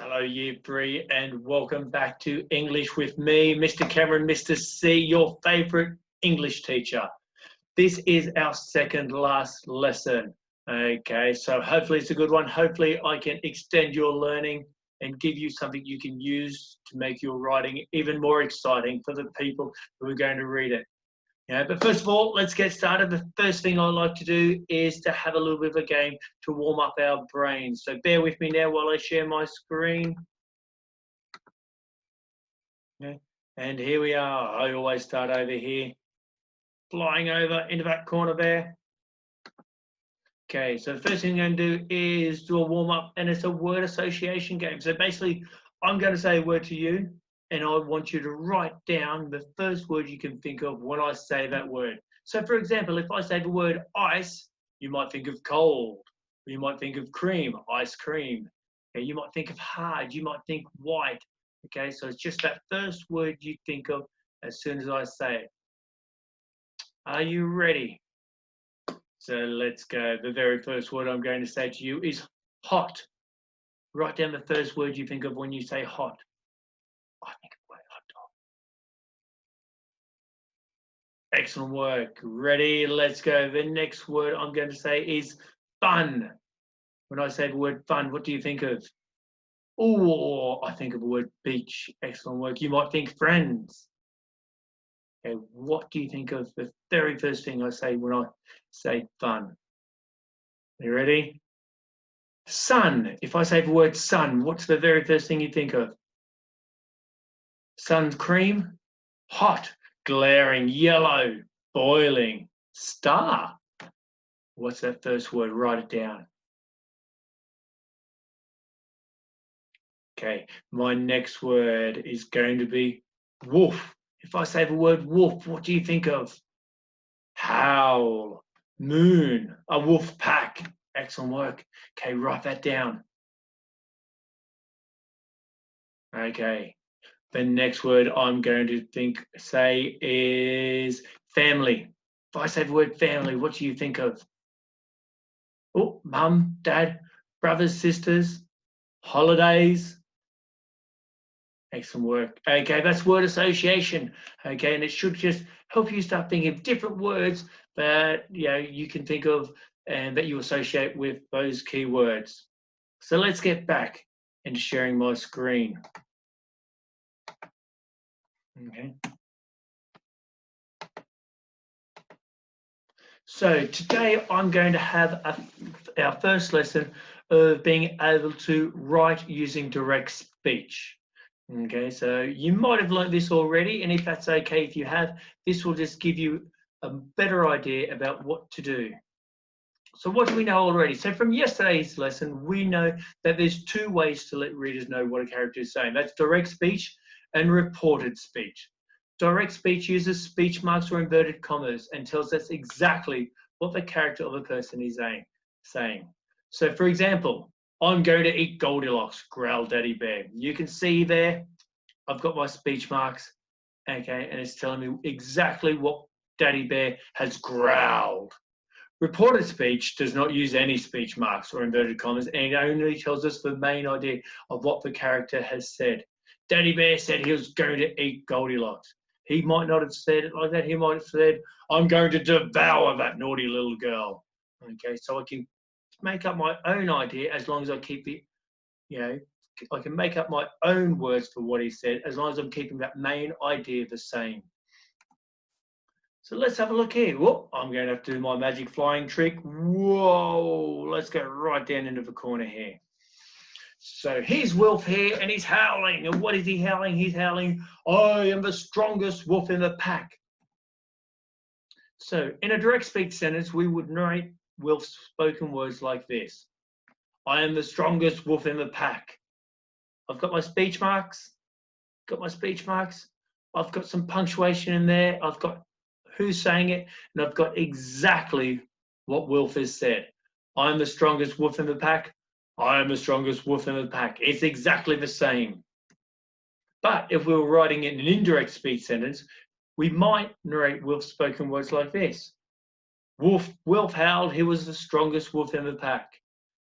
Hello, Year 3, and welcome back to English with me, Mr. Cameron, Mr. C, your favourite English teacher. This is our second last lesson. Okay, so hopefully it's a good one. Hopefully I can extend your learning and give you something you can use to make your writing even more exciting for the people who are going to read it. But first of all, let's get started. The first thing I like to do is to have a little bit of a game to warm up our brains. So bear with me now while I share my screen. And here we are. I always start over here, flying over into that corner there. Okay, so the first thing I'm going to do is do a warm up, and it's a word association game. So basically, I'm going to say a word to you, and I want you to write down the first word you can think of when I say that word. So for example, if I say the word ice, you might think of cold. You might think of cream, ice cream. Okay, you might think of hard, you might think white. Okay, so it's just that first word you think of as soon as I say it. Are you ready? So let's go. The very first word I'm going to say to you is hot. Write down the first word you think of when you say hot. I think of the word hot dog. Excellent work. Ready? Let's go. The next word I'm going to say is fun. When I say the word fun, what do you think of? Oh, I think of the word beach. Excellent work. You might think friends. Okay, what do you think of the very first thing I say when I say fun? Are you ready? Sun. If I say the word sun, what's the very first thing you think of? Sun cream, hot, glaring, yellow, boiling, star. What's that first word? Write it down. Okay, my next word is going to be wolf. If I say the word wolf, what do you think of? Howl, moon, a wolf pack. Excellent work. Okay, write that down. Okay, the next word I'm going to say is family. If I say the word family, what do you think of? Oh, mum, dad, brothers, sisters, holidays. Excellent work. Okay, that's word association. Okay, and it should just help you start thinking of different words that you can think of and that you associate with those key words. So let's get back into sharing my screen. Okay. So today I'm going to have our first lesson of being able to write using direct speech. Okay, so you might have learned this already, and if that's okay, if you have, this will just give you a better idea about what to do. So what do we know already? So from yesterday's lesson, we know that there's two ways to let readers know what a character is saying. That's direct speech and reported speech. Direct speech uses speech marks or inverted commas and tells us exactly what the character of a person is saying. So for example, I'm going to eat Goldilocks, growled Daddy Bear. You can see there, I've got my speech marks, okay, and it's telling me exactly what Daddy Bear has growled. Reported speech does not use any speech marks or inverted commas, and it only tells us the main idea of what the character has said. Daddy Bear said he was going to eat Goldilocks. He might not have said it like that. He might have said, I'm going to devour that naughty little girl. Okay, so I can make up my own idea as long as I keep it, I can make up my own words for what he said as long as I'm keeping that main idea the same. So let's have a look here. Whoop, I'm going to have to do my magic flying trick. Whoa, let's go right down into the corner here. So here's Wolf here, and he's howling. And what is he howling? He's howling, I am the strongest wolf in the pack. So in a direct speech sentence, we would narrate Wolf's spoken words like this. I am the strongest wolf in the pack. I've got my speech marks. I've got some punctuation in there. I've got who's saying it, and I've got exactly what Wolf has said. I'm the strongest wolf in the pack. I am the strongest wolf in the pack. It's exactly the same. But if we were writing in an indirect speech sentence, we might narrate Wolf's spoken words like this. Wolf howled, he was the strongest wolf in the pack.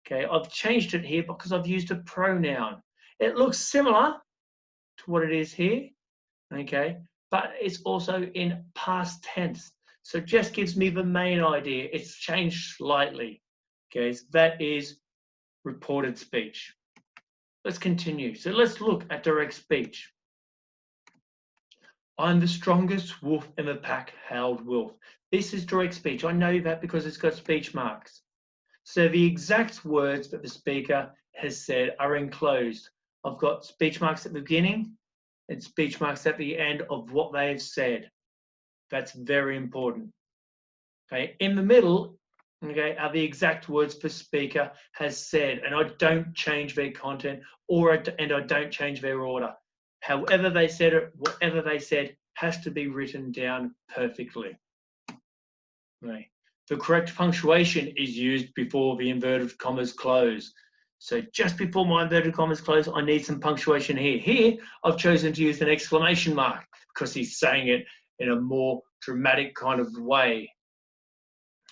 Okay, I've changed it here because I've used a pronoun. It looks similar to what it is here, okay, but it's also in past tense. So it just gives me the main idea. It's changed slightly, okay, so that is reported speech. Let's continue. So let's look at direct speech. I'm the strongest wolf in the pack, howled Wolf. This is direct speech. I know that because it's got speech marks. So the exact words that the speaker has said are enclosed. I've got speech marks at the beginning and speech marks at the end of what they've said. That's very important. Okay, in the middle, okay, are the exact words the speaker has said, and I don't change their content and I don't change their order. However they said it, whatever they said has to be written down perfectly. Right. The correct punctuation is used before the inverted commas close. So just before my inverted commas close, I need some punctuation here. Here, I've chosen to use an exclamation mark because he's saying it in a more dramatic kind of way.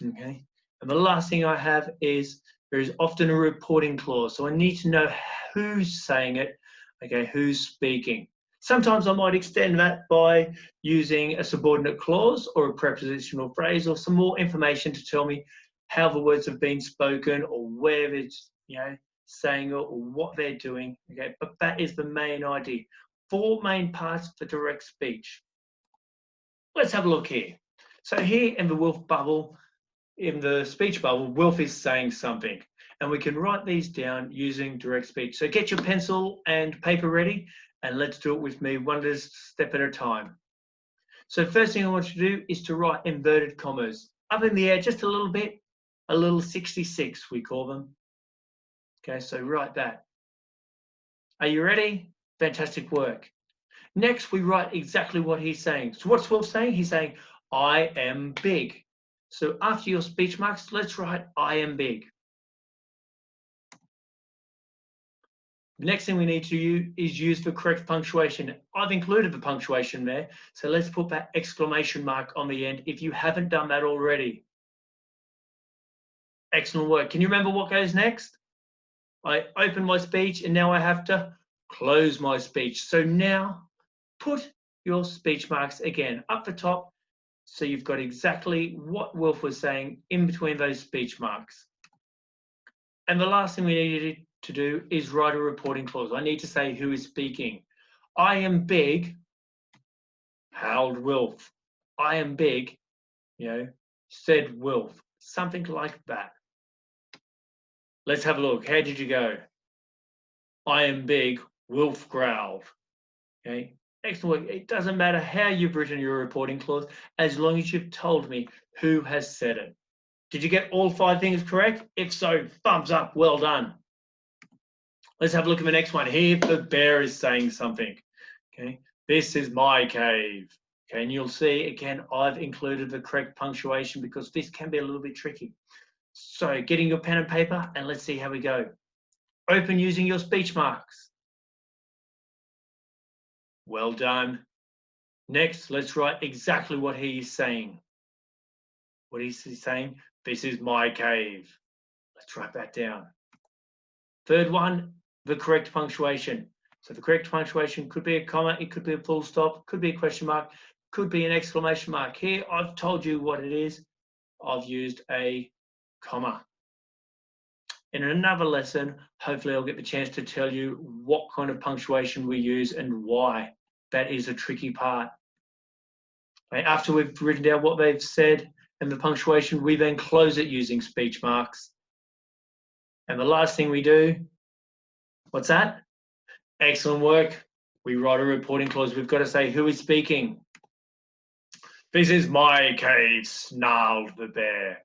Okay. And the last thing I have is there is often a reporting clause. So I need to know who's saying it, okay, who's speaking. Sometimes I might extend that by using a subordinate clause or a prepositional phrase or some more information to tell me how the words have been spoken or where it's, saying it or what they're doing. Okay, but that is the main idea. 4 main parts for direct speech. Let's have a look here. So here in the wolf bubble, in the speech bubble, Wolf is saying something, and we can write these down using direct speech. So get your pencil and paper ready, and let's do it with me, one step at a time. So first thing I want you to do is to write inverted commas up in the air just a little bit, a little 66 we call them. Okay, so write that. Are you ready? Fantastic work. Next, we write exactly what he's saying. So what's Wolf saying? He's saying, I am big. So after your speech marks, let's write I am big. The next thing we need to use the correct punctuation. I've included the punctuation there, so let's put that exclamation mark on the end if you haven't done that already. Excellent work. Can you remember what goes next? I open my speech and now I have to close my speech. So now put your speech marks again up the top so you've got exactly what Wolf was saying in between those speech marks. And the last thing we needed to do is write a reporting clause. I need to say who is speaking. I am big, howled Wolf. I am big, said Wolf. Something like that. Let's have a look. How did you go? I am big, Wolf growled. Okay, excellent work. It doesn't matter how you've written your reporting clause, as long as you've told me who has said it. Did you get all 5 things correct? If so, thumbs up, well done. Let's have a look at the next one. Here, the bear is saying something. Okay, this is my cave. Okay, and you'll see, again, I've included the correct punctuation because this can be a little bit tricky. So getting your pen and paper, and let's see how we go. Open using your speech marks. Well done. Next, let's write exactly what he is saying. What is he saying? This is my cave. Let's write that down. Third one, the correct punctuation. So the correct punctuation could be a comma, it could be a full stop, could be a question mark, could be an exclamation mark. Here, I've told you what it is. I've used a comma. In another lesson, hopefully I'll get the chance to tell you what kind of punctuation we use and why. That is a tricky part. After we've written down what they've said and the punctuation, we then close it using speech marks. And the last thing we do, what's that? Excellent work. We write a reporting clause. We've got to say who is speaking. This is my cave, snarled the bear.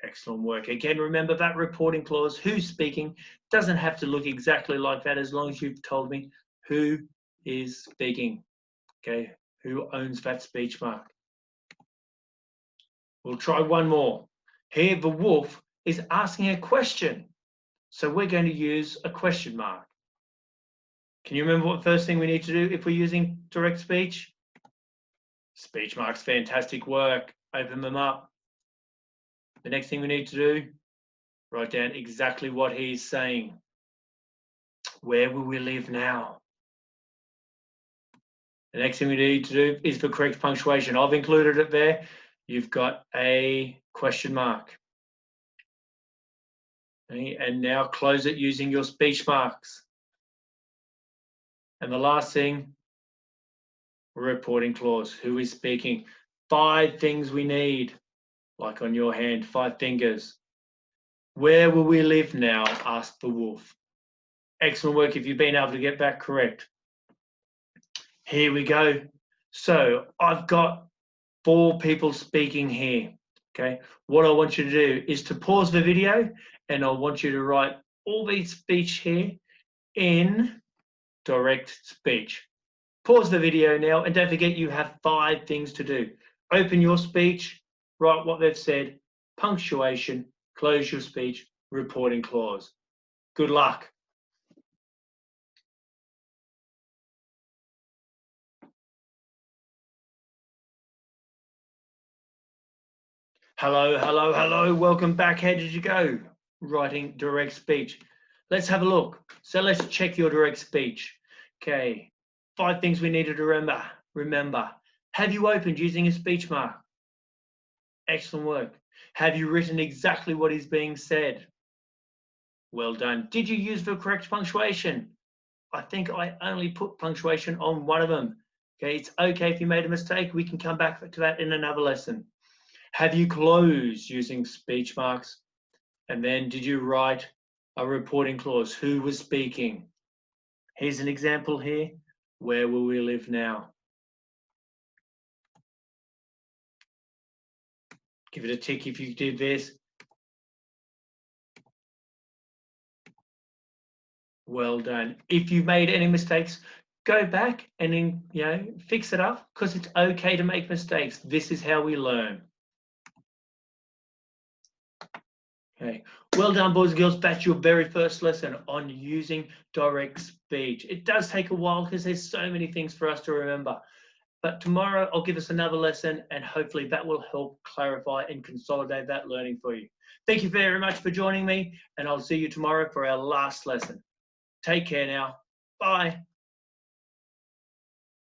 Excellent work. Again, remember that reporting clause, who's speaking, doesn't have to look exactly like that as long as you've told me who is speaking. Okay, who owns that speech mark. We'll try one more. Here, the wolf is asking a question. So we're going to use a question mark. Can you remember what first thing we need to do if we're using direct speech? Speech marks, fantastic work. Open them up. The next thing we need to do, write down exactly what he's saying. Where will we live now? The next thing we need to do is for correct punctuation. I've included it there. You've got a question mark. Okay, and now close it using your speech marks. And the last thing, reporting clause. Who is speaking? 5 things we need, like on your hand, 5 fingers. Where will we live now? Asked the wolf. Excellent work if you've been able to get that correct. Here we go. So I've got 4 people speaking here. Okay. What I want you to do is to pause the video, and I want you to write all these speech here in direct speech. Pause the video now, and don't forget you have 5 things to do. Open your speech, write what they've said, punctuation, close your speech, reporting clause. Good luck. Hello, hello, hello. Welcome back. How did you go? Writing direct speech. Let's have a look. So let's check your direct speech. Okay. 5 things we needed to remember. Have you opened using a speech mark? Excellent work. Have you written exactly what is being said? Well done. Did you use the correct punctuation? I think I only put punctuation on one of them. Okay, it's okay if you made a mistake. We can come back to that in another lesson. Have you closed using speech marks? And then did you write a reporting clause? Who was speaking? Here's an example here. Where will we live now? Give it a tick if you did this. Well done. If you made any mistakes, go back and then, fix it up, because it's okay to make mistakes. This is how we learn. Okay. Well done, boys and girls. That's your very first lesson on using direct speech. It does take a while because there's so many things for us to remember. But tomorrow I'll give us another lesson, and hopefully that will help clarify and consolidate that learning for you. Thank you very much for joining me, and I'll see you tomorrow for our last lesson. Take care now. Bye.